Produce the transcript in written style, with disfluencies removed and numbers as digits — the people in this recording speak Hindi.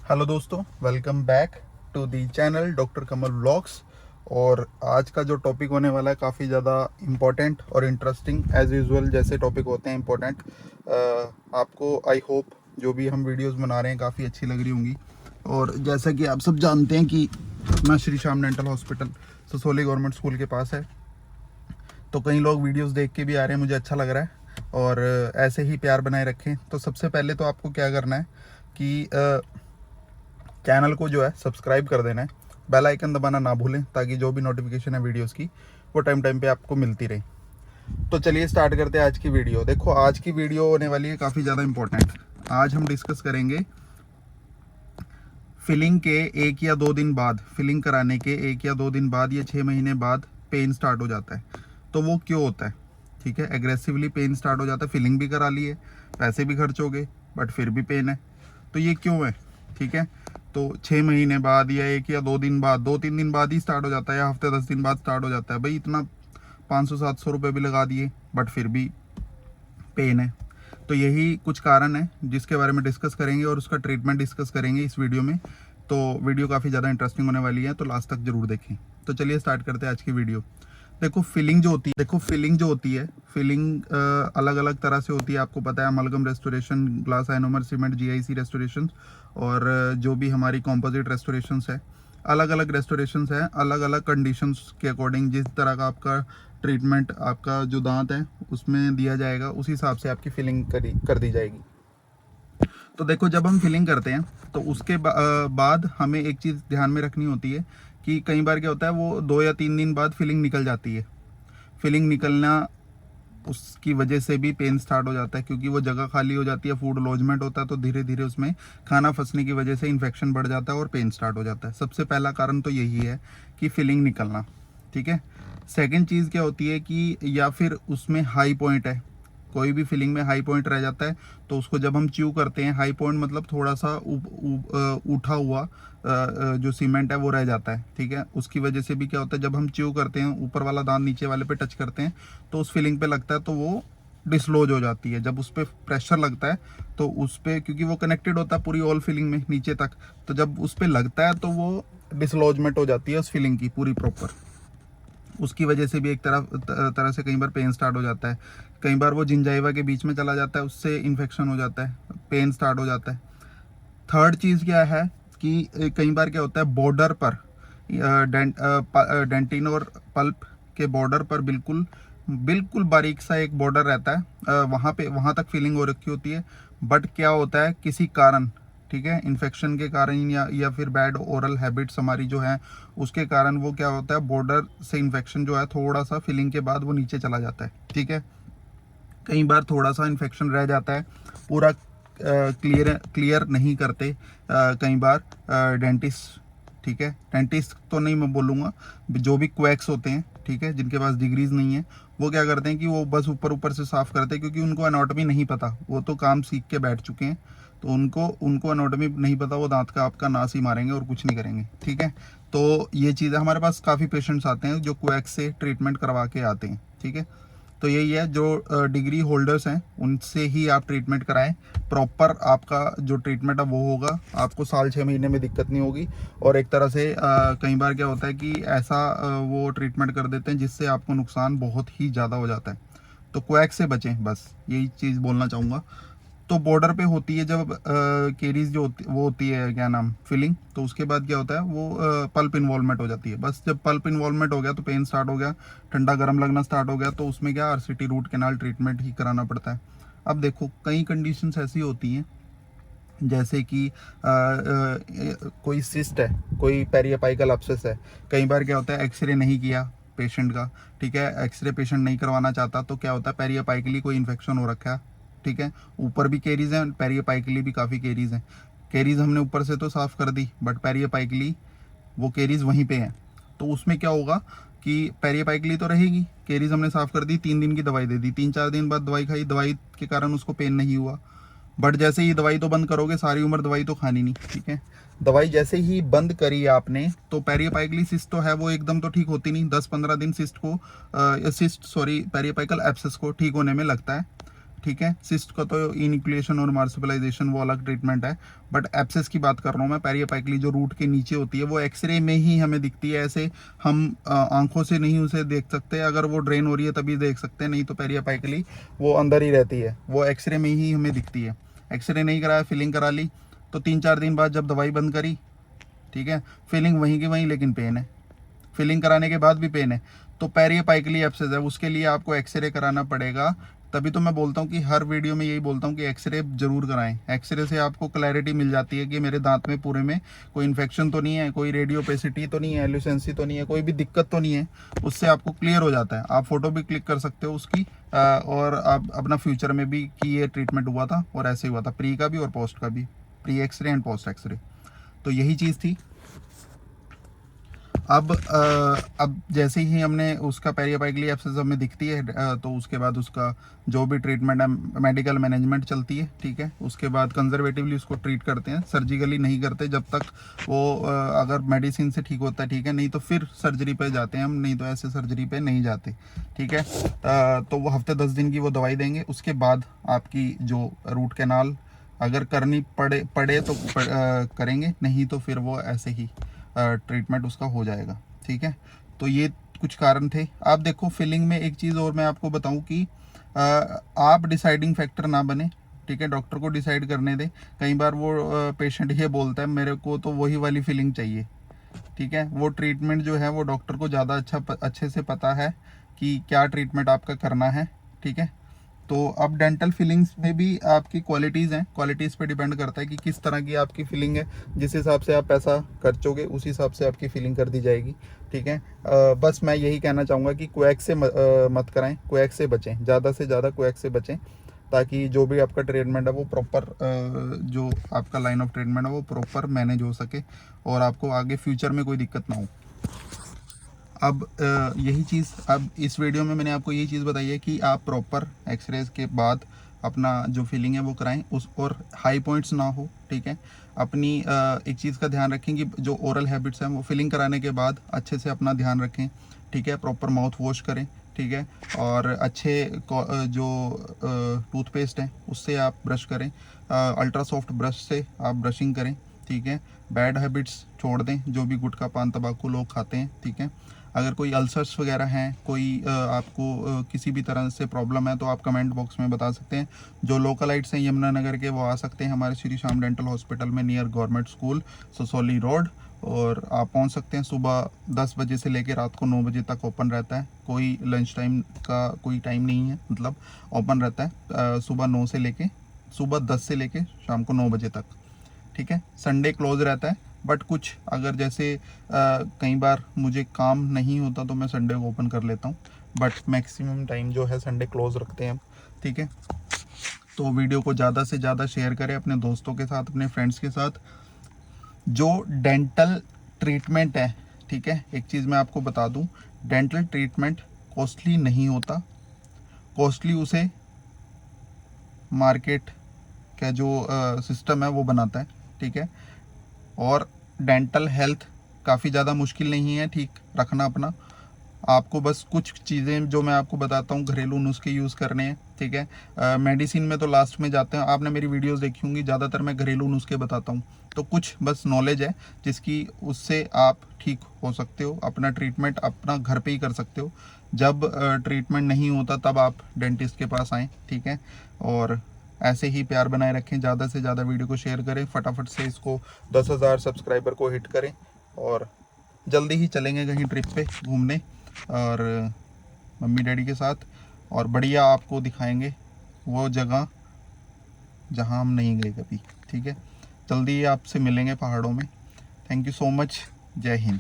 हेलो दोस्तों, welcome back to the channel doctor Kamal vlogs. और आज का जो टॉपिक होने वाला है काफ़ी ज़्यादा इम्पोर्टेंट और इंटरेस्टिंग एज़ यूजुअल जैसे टॉपिक होते हैं इम्पोर्टेंट। आपको आई होप जो भी हम वीडियोस बना रहे हैं काफ़ी अच्छी लग रही होंगी। और जैसा कि आप सब जानते हैं कि अपना Shri Shyam dental hospital Sasoli government school के पास है, तो कई लोग वीडियोस देख के भी आ रहे हैं, मुझे अच्छा लग रहा है। और ऐसे ही प्यार बनाए रखें। तो सबसे पहले तो आपको क्या करना है कि चैनल को जो है सब्सक्राइब कर देना है, बेल आइकन दबाना ना भूलें ताकि जो भी नोटिफिकेशन है वीडियोस की वो टाइम टाइम पे आपको मिलती रहे। तो चलिए स्टार्ट करते हैं आज की वीडियो। देखो, आज की वीडियो होने वाली है काफ़ी ज़्यादा इंपॉर्टेंट। आज हम डिस्कस करेंगे फिलिंग के 1 या 2 दिन बाद, फिलिंग कराने के 1 या 2 दिन बाद या 6 महीने बाद पेन स्टार्ट हो जाता है। तो वो क्यों होता है? ठीक है, एग्रेसिवली पेन स्टार्ट हो जाता है। फिलिंग भी करा ली है, पैसे भी खर्च हो गए, बट फिर भी पेन है। तो ये क्यों है? ठीक है, तो 6 महीने बाद या 1 या 2 दिन बाद, 2-3 दिन बाद ही स्टार्ट हो जाता है, या हफ्ते 10 दिन बाद स्टार्ट हो जाता है। भाई इतना 500-700 रुपये भी लगा दिए बट फिर भी पेन है। तो यही कुछ कारण है जिसके बारे में डिस्कस करेंगे और उसका ट्रीटमेंट डिस्कस करेंगे इस वीडियो में। तो वीडियो काफ़ी ज़्यादा इंटरेस्टिंग होने वाली है, तो लास्ट तक जरूर देखें। तो चलिए स्टार्ट करते हैं आज की वीडियो। देखो, फिलिंग जो होती है, फिलिंग अलग अलग तरह से होती है। आपको पता है, amalgam restoration, glass ionomer cement, GIC restoration, और जो भी हमारी कॉम्पोजिट रेस्टोरेशन है, अलग अलग रेस्टोरेशन है, अलग अलग कंडीशंस के अकॉर्डिंग जिस तरह का आपका ट्रीटमेंट, आपका जो दांत है उसमें दिया जाएगा, उस हिसाब से आपकी फिलिंग कर दी जाएगी। तो देखो, जब हम फिलिंग करते हैं तो उसके बाद हमें एक चीज़ ध्यान में रखनी होती है कि कई बार क्या होता है, वो 2 या 3 दिन बाद फिलिंग निकल जाती है। फिलिंग निकलना, उसकी वजह से भी पेन स्टार्ट हो जाता है, क्योंकि वो जगह खाली हो जाती है, फूड लॉजमेंट होता है, तो धीरे धीरे उसमें खाना फंसने की वजह से इन्फेक्शन बढ़ जाता है और पेन स्टार्ट हो जाता है। सबसे पहला कारण तो यही है कि फिलिंग निकलना। ठीक है, सेकंड चीज़ क्या होती है कि या फिर उसमें हाई पॉइंट है, कोई भी फिलिंग में हाई पॉइंट रह जाता है, तो उसको जब हम च्यू करते हैं, हाई पॉइंट मतलब थोड़ा सा उठा हुआ जो सीमेंट है वो रह जाता है। ठीक है, उसकी वजह से भी क्या होता है, जब हम च्यू करते हैं, ऊपर वाला दांत नीचे वाले पे टच करते हैं तो उस फिलिंग पे लगता है, तो वो डिसलॉज हो जाती है। जब उस पर प्रेशर लगता है तो उस पर, क्योंकि वो कनेक्टेड होता है पूरी ऑल फिलिंग में नीचे तक, तो जब उस पर लगता है तो वो डिसलॉजमेंट हो जाती है उस फिलिंग की पूरी प्रॉपर। उसकी वजह से भी एक तरह से कई बार पेन स्टार्ट हो जाता है। कई बार वो जिंजाइवा के बीच में चला जाता है, उससे इन्फेक्शन हो जाता है, पेन स्टार्ट हो जाता है। थर्ड चीज़ क्या है कि कई बार क्या होता है, बॉर्डर पर डेंटिन और पल्प के बॉर्डर पर बिल्कुल बिल्कुल बारीक सा एक बॉर्डर रहता है, वहाँ तक फीलिंग हो रखी होती है। बट क्या होता है, किसी कारण, ठीक है, इन्फेक्शन के कारण या फिर बैड ओरल हैबिट्स हमारी जो है उसके कारण, वो क्या होता है, बॉर्डर से इन्फेक्शन जो है थोड़ा सा फिलिंग के बाद वो नीचे चला जाता है। ठीक है, कई बार थोड़ा सा इन्फेक्शन रह जाता है, पूरा क्लियर नहीं करते कई बार डेंटिस्ट। ठीक है, डेंटिस्ट तो नहीं मैं बोलूँगा, जो भी क्वैक्स होते हैं, ठीक है, जिनके पास डिग्रीज नहीं है, वो क्या करते हैं कि वो बस ऊपर ऊपर से साफ करते हैं, क्योंकि उनको एनाटॉमी नहीं पता, वो तो काम सीख के बैठ चुके हैं, तो उनको एनाटॉमी नहीं पता, वो दांत का आपका नाश ही मारेंगे और कुछ नहीं करेंगे। ठीक है, तो ये चीज़ है, हमारे पास काफ़ी पेशेंट्स आते हैं जो क्वैक्स से ट्रीटमेंट करवा के आते हैं। ठीक है, तो यही है, जो डिग्री होल्डर्स हैं उनसे ही आप ट्रीटमेंट कराएं। प्रॉपर आपका जो ट्रीटमेंट है वो होगा, आपको साल 6 महीने में दिक्कत नहीं होगी। और एक तरह से कई बार क्या होता है कि ऐसा वो ट्रीटमेंट कर देते हैं जिससे आपको नुकसान बहुत ही ज़्यादा हो जाता है। तो क्वैक से बचें, बस यही चीज़ बोलना चाहूँगा। तो बॉर्डर पे होती है जब केरीज जो वो होती है, क्या नाम, फिलिंग, तो उसके बाद क्या होता है, वो पल्प इन्वॉल्वमेंट हो जाती है। बस जब पल्प इन्वॉल्वमेंट हो गया तो पेन स्टार्ट हो गया, ठंडा गर्म लगना स्टार्ट हो गया, तो उसमें क्या, आरसीटी रूट कैनाल ट्रीटमेंट ही कराना पड़ता है। अब देखो, कई कंडीशंस ऐसी होती हैं जैसे कि कोई सिस्ट है, कोई पेरियापाइकल अब्सेस है। कई बार क्या होता है, एक्सरे नहीं किया पेशेंट का, ठीक है, एक्सरे पेशेंट नहीं करवाना चाहता, तो क्या होता है, पेरियापाइकली कोई इन्फेक्शन हो रखा है। ठीक है, ऊपर भी केरीज हैं, पेरियापाइकली भी काफ़ी केरीज हैं। केरीज हमने ऊपर से तो साफ़ कर दी, बट पेरियापाइकली वो केरीज वहीं पे हैं। तो उसमें क्या होगा कि पेरियापाइकली तो रहेगी, केरीज हमने साफ़ कर दी, 3 दिन की दवाई दे दी, 3-4 दिन बाद दवाई खाई, दवाई के कारण उसको पेन नहीं हुआ। बट जैसे ही दवाई तो बंद करोगे, सारी उम्र दवाई तो खानी नहीं। ठीक है, दवाई जैसे ही बंद करी आपने, तो पेरियापाइकली सिस्ट तो है वो एकदम तो ठीक होती नहीं, 10-15 दिन सिस्ट को पेरियापाइकल एब्सेस को ठीक होने में लगता है। ठीक है। सिस्ट का तो इनिक्लेशन और मार्सिपलाइजेशन वो अलग ट्रीटमेंट है, बट एब्सेस की बात कर रहा हूँ मैं। पेरियोपाइकली जो रूट के नीचे होती है वो एक्सरे में ही हमें दिखती है, ऐसे हम आंखों से नहीं उसे देख सकते। अगर वो ड्रेन हो रही है तभी देख सकते हैं, नहीं तो पेरियोपाइकली वो अंदर ही रहती है, वो एक्सरे में ही हमें दिखती है। एक्सरे नहीं कराया, फिलिंग करा ली, तो 3-4 दिन बाद जब दवाई बंद करी, ठीक है, फिलिंग वहीं की वहीं, लेकिन पेन है। फिलिंग कराने के बाद भी पेन है, तो पेरियोपाइकली एब्सेस है, उसके लिए आपको एक्सरे कराना पड़ेगा। तभी तो मैं बोलता हूँ कि हर वीडियो में यही बोलता हूँ कि एक्सरे जरूर कराएं। एक्सरे से आपको क्लैरिटी मिल जाती है कि मेरे दांत में पूरे में कोई इन्फेक्शन तो नहीं है, कोई रेडियोपेसिटी तो नहीं है, एल्यूसेंसी तो नहीं है, कोई भी दिक्कत तो नहीं है। उससे आपको क्लियर हो जाता है। आप फोटो भी क्लिक कर सकते हो उसकी, और आप अपना फ्यूचर में भी कि ये ट्रीटमेंट हुआ था और ऐसे हुआ था, प्री का भी और पोस्ट का भी, pre X ray and post X ray. तो यही चीज़ थी। अब जैसे ही हमने उसका पेरियोपाइकली एब्सेस हमें दिखती है, तो उसके बाद उसका जो भी ट्रीटमेंट है, मेडिकल मैनेजमेंट चलती है, ठीक है। उसके बाद कंजर्वेटिवली उसको ट्रीट करते हैं, सर्जिकली नहीं करते जब तक वो अगर मेडिसिन से ठीक होता है, ठीक है, नहीं तो फिर सर्जरी पे जाते हैं हम, नहीं तो ऐसे सर्जरी पे नहीं जाते, ठीक है। तो वो हफ्ते 10 दिन की वो दवाई देंगे। उसके बाद आपकी जो रूट कैनाल अगर करनी पड़े तो करेंगे, नहीं तो फिर वो ऐसे ही ट्रीटमेंट उसका हो जाएगा, ठीक है। तो ये कुछ कारण थे। आप देखो, फिलिंग में एक चीज़ और मैं आपको बताऊं कि आप डिसाइडिंग फैक्टर ना बने, ठीक है। डॉक्टर को डिसाइड करने दें। कई बार वो पेशेंट ये बोलता है मेरे को तो वही वाली फीलिंग चाहिए, ठीक है। वो ट्रीटमेंट जो है वो डॉक्टर को ज़्यादा अच्छे से पता है कि क्या ट्रीटमेंट आपका करना है, ठीक है। तो अब डेंटल फिलिंग्स में भी आपकी क्वालिटीज़ हैं, क्वालिटीज़ पे डिपेंड करता है कि किस तरह की आपकी फिलिंग है। जिस हिसाब से आप पैसा खर्चोगे उस हिसाब से आपकी फिलिंग कर दी जाएगी, ठीक है। बस मैं यही कहना चाहूँगा कि कोएक्स से मत कराएं, कोएक्स से बचें, ज़्यादा से ज़्यादा कोएक्स से बचें, ताकि जो भी आपका ट्रीटमेंट है वो प्रॉपर, जो आपका लाइन ऑफ ट्रीटमेंट है वो प्रॉपर मैनेज हो सके और आपको आगे फ्यूचर में कोई दिक्कत ना हो। अब यही चीज़, अब इस वीडियो में मैंने आपको यही चीज़ बताई है कि आप प्रॉपर एक्सरेज के बाद अपना जो फीलिंग है वो कराएं, उस और हाई पॉइंट्स ना हो, ठीक है। अपनी एक चीज़ का ध्यान रखें कि जो ओरल हैबिट्स हैं वो फिलिंग कराने के बाद अच्छे से अपना ध्यान रखें, ठीक है। प्रॉपर माउथ वॉश करें, ठीक है। और अच्छे जो टूथपेस्ट हैं उससे आप ब्रश करें, अल्ट्रा सॉफ्ट ब्रश से आप ब्रशिंग करें, ठीक है। बैड हैबिट्स छोड़ दें, जो भी गुटखा पान तंबाकू लोग खाते हैं, ठीक है। अगर कोई अल्सर्स वगैरह हैं, कोई आपको किसी भी तरह से प्रॉब्लम है तो आप कमेंट बॉक्स में बता सकते हैं। जो लोकलाइट्स हैं यमुनानगर के, वो आ सकते हैं हमारे श्री श्याम डेंटल हॉस्पिटल में, near government school, Sasauli road. और आप पहुंच सकते हैं। सुबह 10 बजे से लेकर रात को 9 बजे तक ओपन रहता है। कोई लंच टाइम का कोई टाइम नहीं है, मतलब ओपन रहता है सुबह 10 से लेके शाम को 9 बजे तक, ठीक है। संडे क्लोज रहता है, बट कुछ अगर जैसे कई बार मुझे काम नहीं होता तो मैं संडे को ओपन कर लेता हूँ, बट मैक्सिमम टाइम जो है संडे क्लोज रखते हैं हम, ठीक है। तो वीडियो को ज़्यादा से ज़्यादा शेयर करें अपने दोस्तों के साथ, अपने फ्रेंड्स के साथ। जो डेंटल ट्रीटमेंट है, ठीक है, एक चीज़ मैं आपको बता दूं, डेंटल ट्रीटमेंट कॉस्टली नहीं होता। कॉस्टली उसे मार्केट का जो सिस्टम है वो बनाता है, ठीक है। और डेंटल हेल्थ काफ़ी ज़्यादा मुश्किल नहीं है ठीक रखना अपना। आपको बस कुछ चीज़ें जो मैं आपको बताता हूँ, घरेलू नुस्खे यूज़ करने हैं, ठीक है। मेडिसिन में तो लास्ट में जाते हैं। आपने मेरी वीडियोस देखी होंगी, ज़्यादातर मैं घरेलू नुस्खे बताता हूँ। तो कुछ बस नॉलेज है जिसकी, उससे आप ठीक हो सकते हो, अपना ट्रीटमेंट अपना घर पे ही कर सकते हो। जब ट्रीटमेंट नहीं होता तब आप डेंटिस्ट के पास आएँ, ठीक है। और ऐसे ही प्यार बनाए रखें, ज़्यादा से ज़्यादा वीडियो को शेयर करें, फटाफट से इसको 10,000 सब्सक्राइबर को हिट करें। और जल्दी ही चलेंगे कहीं ट्रिप पे घूमने, और मम्मी डैडी के साथ, और बढ़िया आपको दिखाएंगे वो जगह जहां हम नहीं गए कभी, ठीक है। जल्दी ही आपसे मिलेंगे पहाड़ों में। Thank you so much. जय हिंद।